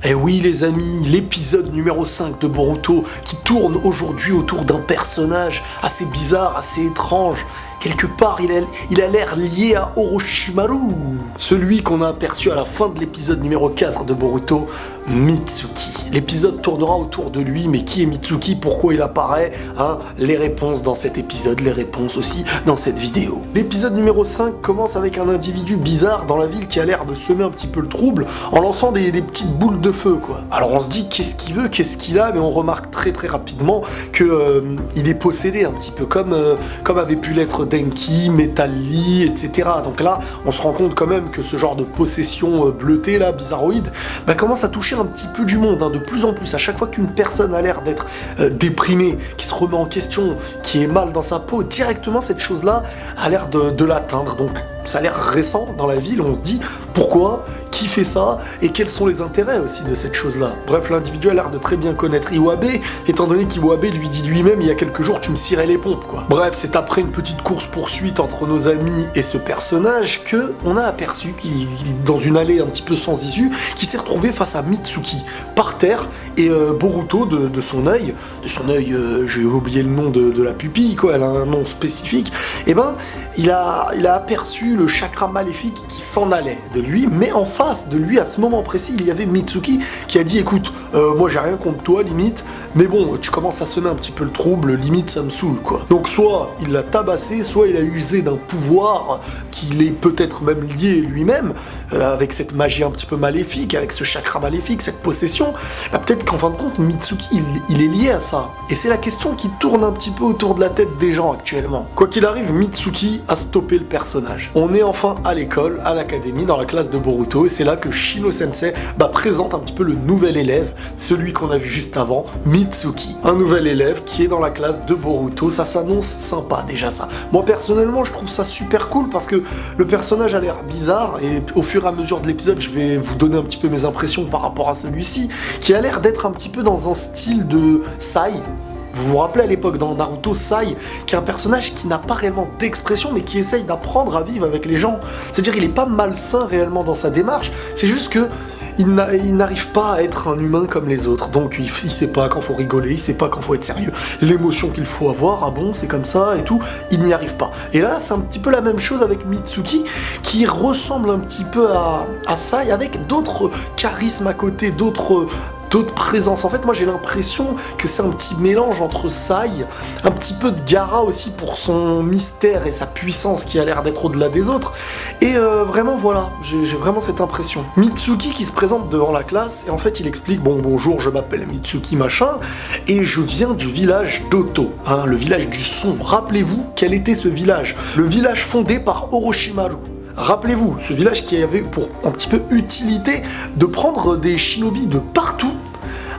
Eh oui les amis, l'épisode numéro 5 de Boruto qui tourne aujourd'hui autour d'un personnage assez bizarre, assez étrange. Quelque part, il a l'air lié à Orochimaru, celui qu'on a aperçu à la fin de l'épisode numéro 4 de Boruto, Mitsuki. L'épisode tournera autour de lui, mais qui est Mitsuki, pourquoi il apparaît, les réponses dans cet épisode, les réponses aussi dans cette vidéo. L'épisode numéro 5 commence avec un individu bizarre dans la ville qui a l'air de semer un petit peu le trouble en lançant des petites boules de feu, quoi. Alors on se dit qu'est-ce qu'il veut, qu'est-ce qu'il a, mais on remarque très rapidement que il est possédé un petit peu, comme avait pu l'être Denki, Metal Lee, etc. Donc là, on se rend compte quand même que ce genre de possession bleutée, là, bizarroïde, commence à toucher un petit peu du monde, de plus en plus. À chaque fois qu'une personne a l'air d'être déprimée, qui se remet en question, qui est mal dans sa peau, directement cette chose-là a l'air de l'atteindre. Donc ça a l'air récent dans la ville, on se dit pourquoi, qui fait ça, et quels sont les intérêts aussi de cette chose-là. Bref, l'individu a l'air de très bien connaître Iwabe, étant donné qu'Iwabe lui dit lui-même il y a quelques jours tu me cirais les pompes, quoi. Bref, c'est après une petite course-poursuite entre nos amis et ce personnage que on a aperçu qu'il est dans une allée un petit peu sans issue, qui s'est retrouvé face à Mitsuki, par terre, et Boruto de son œil, j'ai oublié le nom de la pupille, quoi, elle a un nom spécifique, et il a aperçu le chakra maléfique qui s'en allait de lui, mais en face de lui, à ce moment précis, il y avait Mitsuki qui a dit écoute, moi j'ai rien contre toi, limite, mais bon, tu commences à semer un petit peu le trouble, limite ça me saoule, quoi. Donc soit il l'a tabassé, soit il a usé d'un pouvoir qu'il est peut-être même lié lui-même, avec cette magie un petit peu maléfique, avec ce chakra maléfique, cette possession, peut-être qu'en fin de compte, Mitsuki, il est lié à ça. Et c'est la question qui tourne un petit peu autour de la tête des gens actuellement. Quoi qu'il arrive, Mitsuki a stoppé le personnage. On est enfin à l'école, à l'académie, dans la classe de Boruto, et c'est là que Shino Sensei présente un petit peu le nouvel élève, celui qu'on a vu juste avant, Mitsuki. Un nouvel élève qui est dans la classe de Boruto, ça s'annonce sympa déjà ça. Moi personnellement, je trouve ça super cool parce que le personnage a l'air bizarre, et au fur et à mesure de l'épisode, je vais vous donner un petit peu mes impressions par rapport à celui-ci, qui a l'air d'être un petit peu dans un style de Sai. Vous vous rappelez à l'époque dans Naruto, Sai, qui est un personnage qui n'a pas réellement d'expression, mais qui essaye d'apprendre à vivre avec les gens. C'est-à-dire il n'est pas malsain réellement dans sa démarche, c'est juste que il n'arrive pas à être un humain comme les autres, donc il sait pas quand faut rigoler, il sait pas quand faut être sérieux, l'émotion qu'il faut avoir, ah bon, c'est comme ça et tout, il n'y arrive pas. Et là, c'est un petit peu la même chose avec Mitsuki, qui ressemble un petit peu à Sai, avec d'autres charismes à côté, d'autres présences. En fait, moi j'ai l'impression que c'est un petit mélange entre Sai, un petit peu de Gaara aussi pour son mystère et sa puissance qui a l'air d'être au-delà des autres, et vraiment voilà, j'ai vraiment cette impression. Mitsuki qui se présente devant la classe, et en fait il explique, bonjour, je m'appelle Mitsuki machin, et je viens du village d'Oto, le village du son. Rappelez-vous quel était ce village, le village fondé par Orochimaru. Rappelez-vous, ce village qui avait pour un petit peu utilité de prendre des shinobi de partout.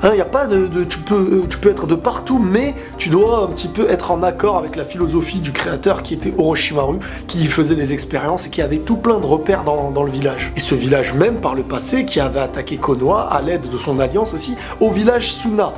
Y a pas tu peux être de partout, mais tu dois un petit peu être en accord avec la philosophie du créateur qui était Orochimaru, qui faisait des expériences et qui avait tout plein de repères dans le village. Et ce village même, par le passé, qui avait attaqué Konoha à l'aide de son alliance aussi, au village Suna.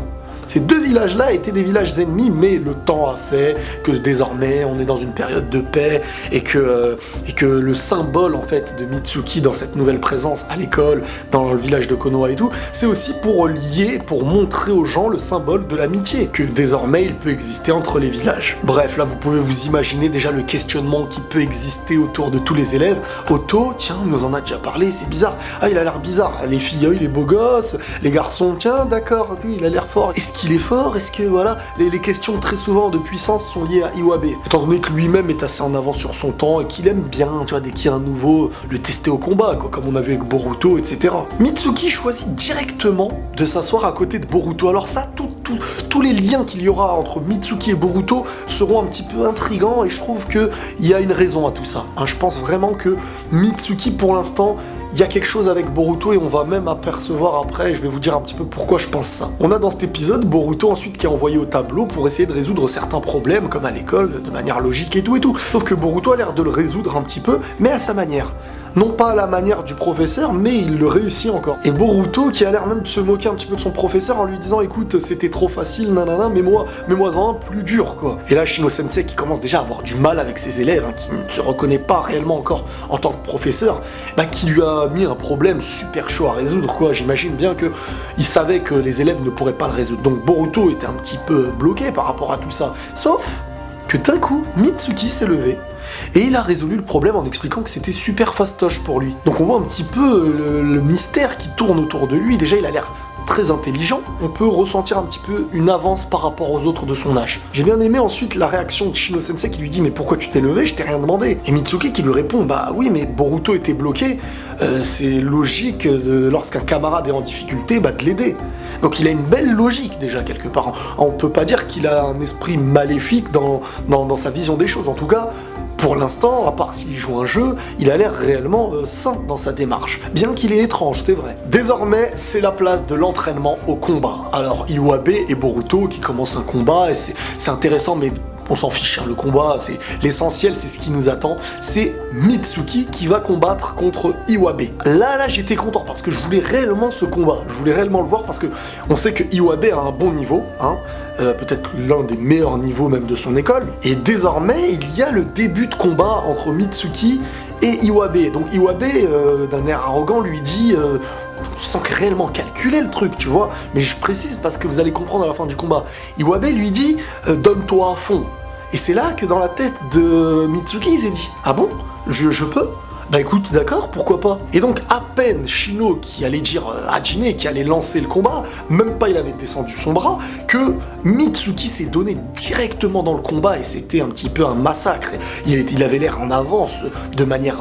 Ces deux villages-là étaient des villages ennemis, mais le temps a fait que désormais on est dans une période de paix et que le symbole en fait de Mitsuki dans cette nouvelle présence à l'école, dans le village de Konoha et tout, c'est aussi pour lier, pour montrer aux gens le symbole de l'amitié, que désormais il peut exister entre les villages. Bref, là vous pouvez vous imaginer déjà le questionnement qui peut exister autour de tous les élèves. Otto, tiens, on nous en a déjà parlé, c'est bizarre. Il a l'air bizarre. Les filles, il est beau gosse. Les garçons, tiens, d'accord, il a l'air fort. Est-ce qu'il est fort? Est-ce que, voilà, les questions très souvent de puissance sont liées à Iwabe, étant donné que lui-même est assez en avance sur son temps et qu'il aime bien, tu vois, dès qu'il y a un nouveau, le tester au combat, quoi, comme on a vu avec Boruto, etc. Mitsuki choisit directement de s'asseoir à côté de Boruto. Alors ça, tous les liens qu'il y aura entre Mitsuki et Boruto seront un petit peu intrigants, et je trouve qu'il y a une raison à tout ça. Je pense vraiment que Mitsuki, pour l'instant, il y a quelque chose avec Boruto, et on va même apercevoir après, je vais vous dire un petit peu pourquoi je pense ça. On a dans cet épisode Boruto ensuite qui est envoyé au tableau pour essayer de résoudre certains problèmes, comme à l'école, de manière logique et tout. Sauf que Boruto a l'air de le résoudre un petit peu, mais à sa manière. Non pas à la manière du professeur, mais il le réussit encore. Et Boruto, qui a l'air même de se moquer un petit peu de son professeur en lui disant écoute, c'était trop facile, nanana, mets-moi-en un plus dur, quoi. Et là, Shino Sensei, qui commence déjà à avoir du mal avec ses élèves, hein, qui ne se reconnaît pas réellement encore en tant que professeur, bah, qui lui a mis un problème super chaud à résoudre, quoi. J'imagine bien que il savait que les élèves ne pourraient pas le résoudre. Donc Boruto était un petit peu bloqué par rapport à tout ça. Sauf que d'un coup, Mitsuki s'est levé et il a résolu le problème en expliquant que c'était super fastoche pour lui. Donc on voit un petit peu le mystère qui tourne autour de lui. Déjà, il a l'air très intelligent, on peut ressentir un petit peu une avance par rapport aux autres de son âge. J'ai bien aimé ensuite la réaction de Shino Sensei qui lui dit mais pourquoi tu t'es levé, je t'ai rien demandé. Et Mitsuki qui lui répond bah oui mais Boruto était bloqué, c'est logique lorsqu'un camarade est en difficulté bah de l'aider. Donc il a une belle logique déjà quelque part. On peut pas dire qu'il a un esprit maléfique dans sa vision des choses. En tout cas, pour l'instant, à part s'il joue un jeu, il a l'air réellement sain dans sa démarche. Bien qu'il est étrange, c'est vrai. Désormais, c'est la place de l'entraînement au combat. Alors, Iwabe et Boruto qui commencent un combat, et c'est intéressant, mais on s'en fiche, hein, le combat, c'est l'essentiel, c'est ce qui nous attend. C'est Mitsuki qui va combattre contre Iwabe. Là, j'étais content parce que je voulais réellement ce combat. Je voulais réellement le voir parce que on sait que Iwabe a un bon niveau, hein, peut-être l'un des meilleurs niveaux même de son école. Et désormais, il y a le début de combat entre Mitsuki et Iwabe. Donc Iwabe, d'un air arrogant, lui dit... sans réellement calculer le truc, tu vois, mais je précise parce que vous allez comprendre à la fin du combat. Iwabe lui dit donne-toi à fond. Et c'est là que dans la tête de Mitsuki, il s'est dit ah bon, je peux? Bah écoute, d'accord, pourquoi pas. Et donc à peine Shino qui allait dire Hajime, qui allait lancer le combat, même pas il avait descendu son bras, que Mitsuki s'est donné directement dans le combat et c'était un petit peu un massacre. Il avait l'air en avance de manière,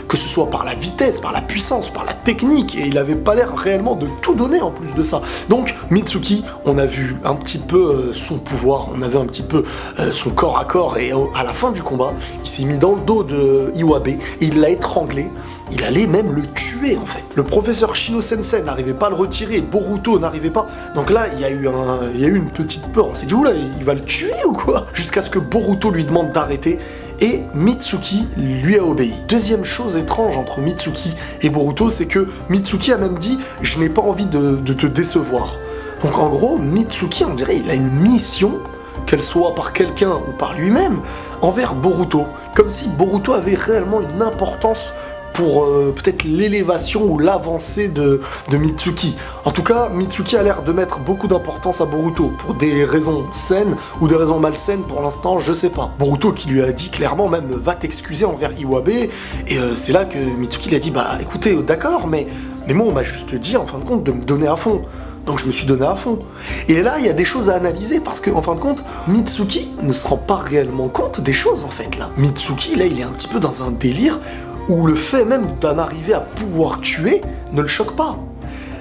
que ce soit par la vitesse, par la puissance, par la technique, et il avait pas l'air réellement de tout donner en plus de ça. Donc Mitsuki, on a vu un petit peu son pouvoir, on avait un petit peu son corps à corps, et à la fin du combat, il s'est mis dans le dos de Iwabe et il l'a étranglé. Il allait même le tuer en fait. Le professeur Shino Sensei n'arrivait pas à le retirer, Boruto n'arrivait pas. Donc là, il y a eu une petite peur. On s'est dit, oula, il va le tuer ou quoi? Jusqu'à ce que Boruto lui demande d'arrêter. Et Mitsuki lui a obéi. Deuxième chose étrange entre Mitsuki et Boruto, c'est que Mitsuki a même dit, je n'ai pas envie de te décevoir. Donc en gros, Mitsuki, on dirait, il a une mission, qu'elle soit par quelqu'un ou par lui-même, envers Boruto. Comme si Boruto avait réellement une importance pour peut-être l'élévation ou l'avancée de Mitsuki. En tout cas, Mitsuki a l'air de mettre beaucoup d'importance à Boruto, pour des raisons saines ou des raisons malsaines pour l'instant, je sais pas. Boruto qui lui a dit clairement même va t'excuser envers Iwabe, et c'est là que Mitsuki lui a dit bah écoutez, d'accord, mais moi on m'a juste dit en fin de compte de me donner à fond. Donc je me suis donné à fond. Et là, il y a des choses à analyser parce que, en fin de compte, Mitsuki ne se rend pas réellement compte des choses, en fait, là. Mitsuki, là, il est un petit peu dans un délire où le fait même d'en arriver à pouvoir tuer ne le choque pas.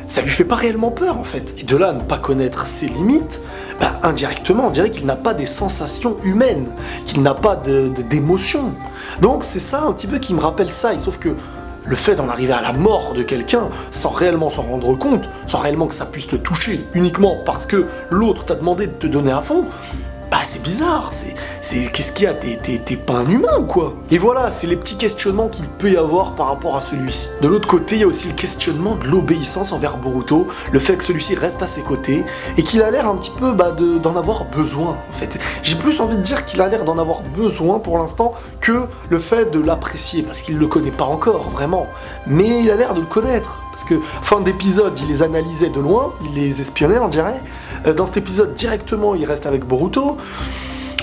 Ça lui fait pas réellement peur, en fait. Et de là à ne pas connaître ses limites, bah, indirectement, on dirait qu'il n'a pas des sensations humaines, qu'il n'a pas d'émotions. Donc c'est ça un petit peu qui me rappelle ça, et sauf que le fait d'en arriver à la mort de quelqu'un sans réellement s'en rendre compte, sans réellement que ça puisse te toucher, uniquement parce que l'autre t'a demandé de te donner à fond, bah c'est bizarre, qu'est-ce qu'il y a, t'es pas un humain ou quoi? Et voilà, c'est les petits questionnements qu'il peut y avoir par rapport à celui-ci. De l'autre côté, il y a aussi le questionnement de l'obéissance envers Boruto, le fait que celui-ci reste à ses côtés, et qu'il a l'air un petit peu d'en avoir besoin, en fait. J'ai plus envie de dire qu'il a l'air d'en avoir besoin pour l'instant que le fait de l'apprécier, parce qu'il le connaît pas encore, vraiment. Mais il a l'air de le connaître. Parce que fin d'épisode, il les analysait de loin, il les espionnait, on dirait. Dans cet épisode, directement, il reste avec Boruto.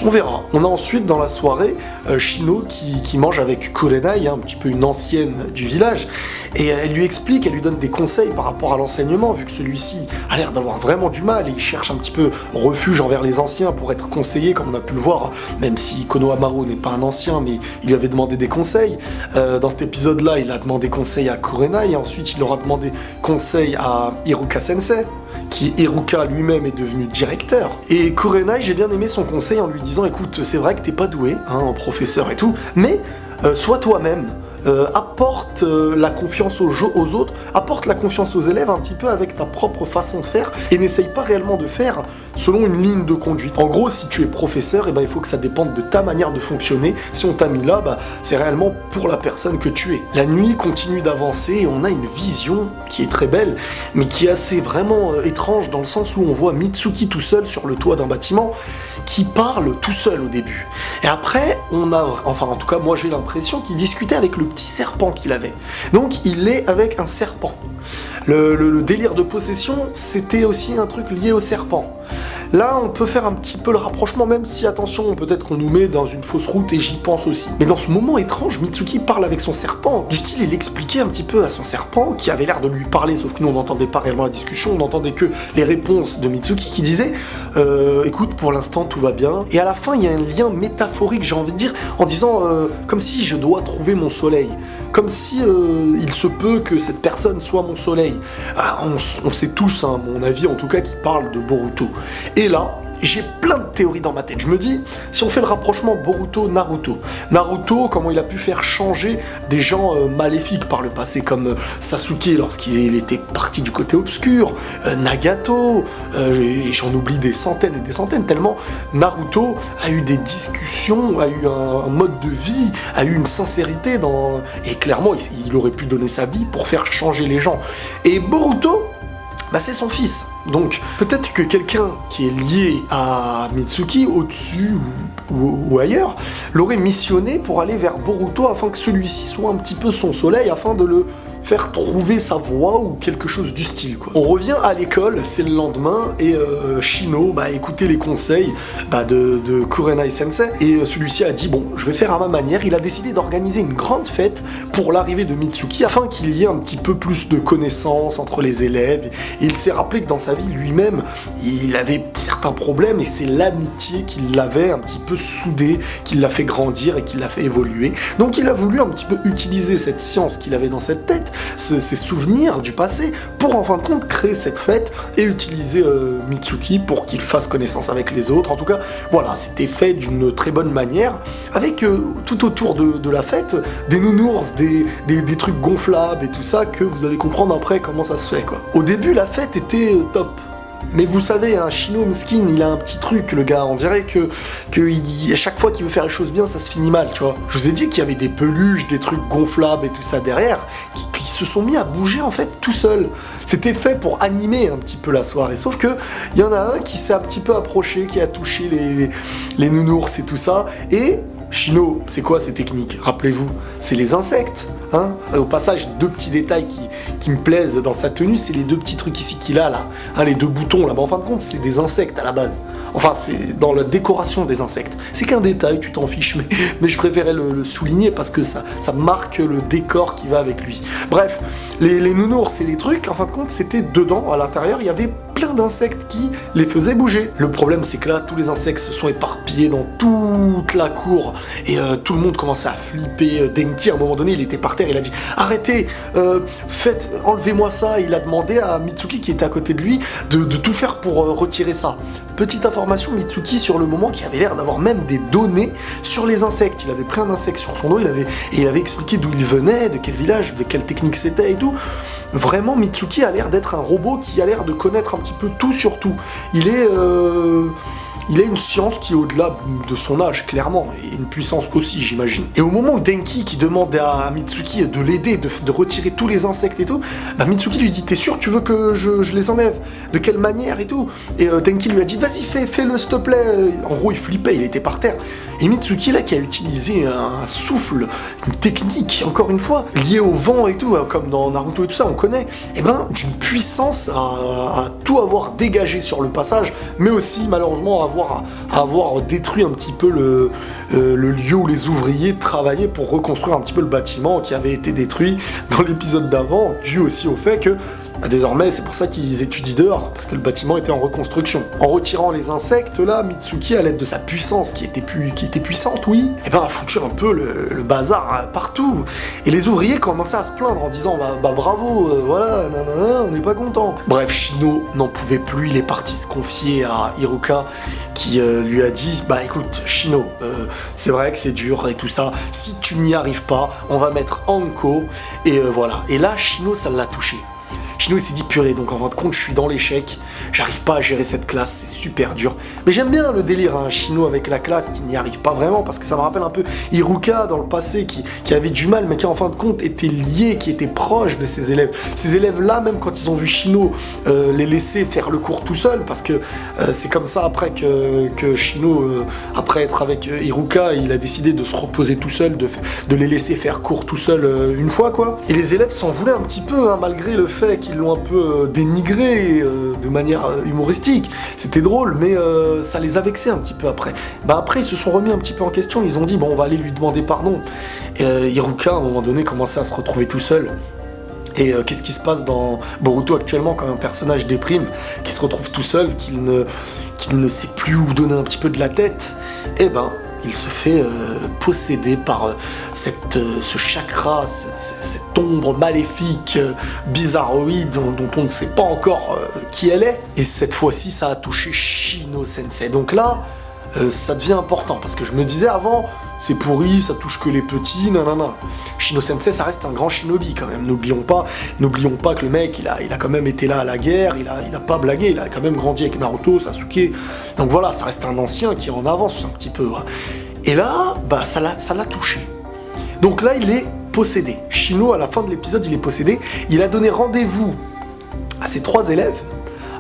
On verra. On a ensuite, dans la soirée, Shino qui mange avec Kurenai, un petit peu une ancienne du village, et elle lui explique, elle lui donne des conseils par rapport à l'enseignement, vu que celui-ci a l'air d'avoir vraiment du mal, et il cherche un petit peu refuge envers les anciens pour être conseillé, comme on a pu le voir, même si Konohamaru n'est pas un ancien, mais il lui avait demandé des conseils. Dans cet épisode-là, il a demandé conseil à Kurenai, et ensuite il aura demandé conseil à Iruka Sensei, qui Iruka lui-même est devenu directeur. Et Kurenai, j'ai bien aimé son conseil en lui disant écoute, c'est vrai que t'es pas doué, hein, en professeur et tout, mais sois toi-même. apporte la confiance aux autres, apporte la confiance aux élèves un petit peu avec ta propre façon de faire et n'essaye pas réellement de faire selon une ligne de conduite. En gros, si tu es professeur, eh ben, il faut que ça dépende de ta manière de fonctionner. Si on t'a mis là, c'est réellement pour la personne que tu es. La nuit continue d'avancer et on a une vision qui est très belle, mais qui est assez vraiment étrange dans le sens où on voit Mitsuki tout seul sur le toit d'un bâtiment qui parle tout seul au début. Et après, on a, enfin en tout cas moi j'ai l'impression qu'il discutait avec le petit serpent qu'il avait. Donc il est avec un serpent. Le délire de possession, c'était aussi un truc lié au serpent. Là, on peut faire un petit peu le rapprochement, même si, attention, peut-être qu'on nous met dans une fausse route et j'y pense aussi. Mais dans ce moment étrange, Mitsuki parle avec son serpent. Du style, il expliquait un petit peu à son serpent, qui avait l'air de lui parler, sauf que nous, on n'entendait pas réellement la discussion, on n'entendait que les réponses de Mitsuki qui disait écoute, pour l'instant, tout va bien. Et à la fin, il y a un lien métaphorique, j'ai envie de dire, en disant comme si je dois trouver mon soleil. Comme si il se peut que cette personne soit mon soleil. On sait tous, hein, mon avis en tout cas, qui parle de Boruto. Et là, j'ai plein de théories dans ma tête. Je me dis, si on fait le rapprochement Boruto-Naruto, Naruto, comment il a pu faire changer des gens maléfiques par le passé, comme Sasuke lorsqu'il était parti du côté obscur, Nagato, j'en oublie des centaines et des centaines, tellement Naruto a eu des discussions, a eu un mode de vie, a eu une sincérité et clairement, il aurait pu donner sa vie pour faire changer les gens. Et Boruto, c'est son fils. Donc, peut-être que quelqu'un qui est lié à Mitsuki, au-dessus ou ailleurs, l'aurait missionné pour aller vers Boruto afin que celui-ci soit un petit peu son soleil, afin de le faire trouver sa voie ou quelque chose du style, quoi. On revient à l'école, c'est le lendemain, et Shino écoutait les conseils de Kurenai Sensei, et celui-ci a dit, bon, je vais faire à ma manière. Il a décidé d'organiser une grande fête pour l'arrivée de Mitsuki, afin qu'il y ait un petit peu plus de connaissances entre les élèves, et il s'est rappelé que dans sa vie, lui-même, il avait certains problèmes, et c'est l'amitié qui l'avait un petit peu soudé, qui l'a fait grandir et qui l'a fait évoluer. Donc il a voulu un petit peu utiliser cette science qu'il avait dans cette tête, ces souvenirs du passé, pour en fin de compte créer cette fête et utiliser Mitsuki pour qu'il fasse connaissance avec les autres. En tout cas, voilà, c'était fait d'une très bonne manière, avec tout autour de la fête, des nounours, des trucs gonflables et tout ça, que vous allez comprendre après comment ça se fait, quoi. Au début, la fête était top. Mais vous savez, Shino Miskin, il a un petit truc, le gars. On dirait que à chaque fois qu'il veut faire les choses bien, ça se finit mal, tu vois. Je vous ai dit qu'il y avait des peluches, des trucs gonflables et tout ça derrière, qui se sont mis à bouger, en fait, tout seul. C'était fait pour animer un petit peu la soirée. Sauf que, il y en a un qui s'est un petit peu approché, qui a touché les nounours et tout ça, et... Shino, c'est quoi ces techniques? Rappelez-vous, c'est les insectes. Hein, au passage, deux petits détails qui me plaisent dans sa tenue, c'est les deux petits trucs ici qu'il a là, hein, les deux boutons là, en fin de compte, c'est des insectes à la base. Enfin, c'est dans la décoration des insectes. C'est qu'un détail, tu t'en fiches, mais je préférais le souligner parce que ça marque le décor qui va avec lui. Bref, les nounours et les trucs, en fin de compte, c'était dedans, à l'intérieur, il y avait plein d'insectes qui les faisaient bouger. Le problème, c'est que là, tous les insectes se sont éparpillés dans toute la cour et tout le monde commençait à flipper. Denki, à un moment donné, il était par terre, il a dit « Arrêtez, enlevez-moi ça ». Il a demandé à Mitsuki, qui était à côté de lui, de tout faire pour retirer ça. Petite information, Mitsuki, sur le moment, qui avait l'air d'avoir même des données sur les insectes. Il avait pris un insecte sur son dos, il avait expliqué d'où il venait, de quel village, de quelle technique c'était et tout. Vraiment, Mitsuki a l'air d'être un robot qui a l'air de connaître un petit peu tout sur tout. Il a une science qui est au-delà de son âge, clairement, et une puissance aussi, j'imagine. Et au moment où Denki, qui demande à Mitsuki de l'aider, de retirer tous les insectes et tout, Mitsuki lui dit « T'es sûr, tu veux que je les enlève? De quelle manière et tout ?» Et Denki lui a dit « Vas-y, fais-le, s'il te plaît !» En gros, il flippait, il était par terre. Et Mitsuki, là, qui a utilisé un souffle, une technique, encore une fois, liée au vent et tout, comme dans Naruto et tout ça, on connaît, d'une puissance à tout avoir dégagé sur le passage, mais aussi, malheureusement, avoir détruit un petit peu le lieu où les ouvriers travaillaient pour reconstruire un petit peu le bâtiment qui avait été détruit dans l'épisode d'avant, dû aussi au fait que désormais, c'est pour ça qu'ils étudient dehors, parce que le bâtiment était en reconstruction. En retirant les insectes, là, Mitsuki, à l'aide de sa puissance, qui était puissante, oui, a foutu un peu le bazar partout. Et les ouvriers commençaient à se plaindre en disant bravo, voilà, nanana, on n'est pas content. Bref, Shino n'en pouvait plus, il est parti se confier à Hiruka, qui lui a dit bah écoute Shino, c'est vrai que c'est dur et tout ça, si tu n'y arrives pas, on va mettre Anko et voilà. Et là Shino ça l'a touché. Shino il s'est dit purée, donc en fin de compte je suis dans l'échec, j'arrive pas à gérer cette classe, c'est super dur. Mais j'aime bien le délire, hein, Shino avec la classe qui n'y arrive pas vraiment, parce que ça me rappelle un peu Iruka dans le passé qui avait du mal, mais qui en fin de compte était lié, qui était proche de ses élèves. Ces élèves-là, même quand ils ont vu Shino les laisser faire le cours tout seul, parce que c'est comme ça après que Shino, après être avec Iruka, il a décidé de se reposer tout seul, de les laisser faire cours tout seul une fois quoi. Et les élèves s'en voulaient un petit peu, hein, malgré le fait qu'ils l'ont un peu dénigré de manière humoristique. C'était drôle, mais ça les a vexés un petit peu après. Bah après, ils se sont remis un petit peu en question. Ils ont dit, bon, on va aller lui demander pardon. Et Iruka, à un moment donné, commençait à se retrouver tout seul. Et qu'est-ce qui se passe dans Boruto actuellement quand un personnage déprime, qui se retrouve tout seul, qu'il ne sait plus où donner un petit peu de la tête? Eh ben, il se fait posséder par ce chakra, cette ombre maléfique, bizarroïde, dont on ne sait pas encore qui elle est. Et cette fois-ci, ça a touché Shino Sensei. Donc là, ça devient important, parce que je me disais avant, c'est pourri, ça touche que les petits, nanana. Shino Sensei, ça reste un grand shinobi quand même. N'oublions pas que le mec, il a quand même été là à la guerre, il a pas blagué, il a quand même grandi avec Naruto, Sasuke. Donc voilà, ça reste un ancien qui en avance un petit peu. Ouais. Et là, bah ça l'a touché. Donc là, il est possédé. Shino, à la fin de l'épisode, il est possédé. Il a donné rendez-vous à ses 3 élèves,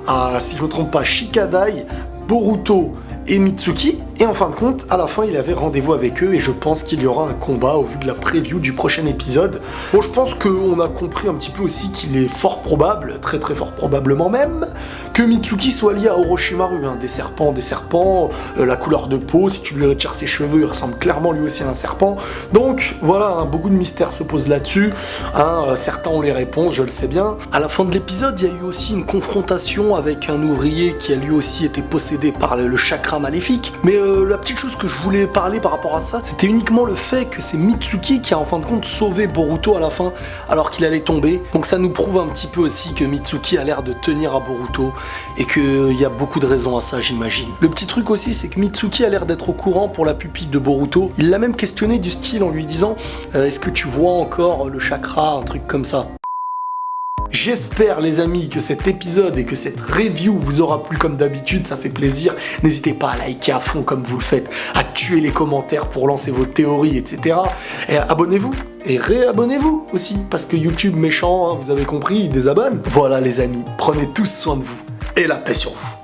à, si je me trompe pas, Shikadai, Boruto et Mitsuki, et en fin de compte, à la fin, il avait rendez-vous avec eux, et je pense qu'il y aura un combat au vu de la preview du prochain épisode. Bon, je pense qu'on a compris un petit peu aussi qu'il est fort probable, très très fort probablement même, que Mitsuki soit lié à Orochimaru, hein, des serpents, la couleur de peau, si tu lui retires ses cheveux, il ressemble clairement lui aussi à un serpent. Donc voilà, hein, beaucoup de mystères se posent là-dessus, hein, certains ont les réponses, je le sais bien. À la fin de l'épisode, il y a eu aussi une confrontation avec un ouvrier qui a lui aussi été possédé par le chakra maléfique, mais la petite chose que je voulais parler par rapport à ça, c'était uniquement le fait que c'est Mitsuki qui a en fin de compte sauvé Boruto à la fin, alors qu'il allait tomber. Donc ça nous prouve un petit peu aussi que Mitsuki a l'air de tenir à Boruto, et qu'il y a beaucoup de raisons à ça, j'imagine. Le petit truc aussi, c'est que Mitsuki a l'air d'être au courant pour la pupille de Boruto. Il l'a même questionné du style en lui disant est-ce que tu vois encore le chakra, un truc comme ça. J'espère les amis que cet épisode et que cette review vous aura plu comme d'habitude, ça fait plaisir. N'hésitez pas à liker à fond comme vous le faites, à tuer les commentaires pour lancer vos théories, etc. Et abonnez-vous et réabonnez-vous aussi, parce que YouTube méchant, hein, vous avez compris, il désabonne. Voilà les amis, prenez tous soin de vous et la paix sur vous.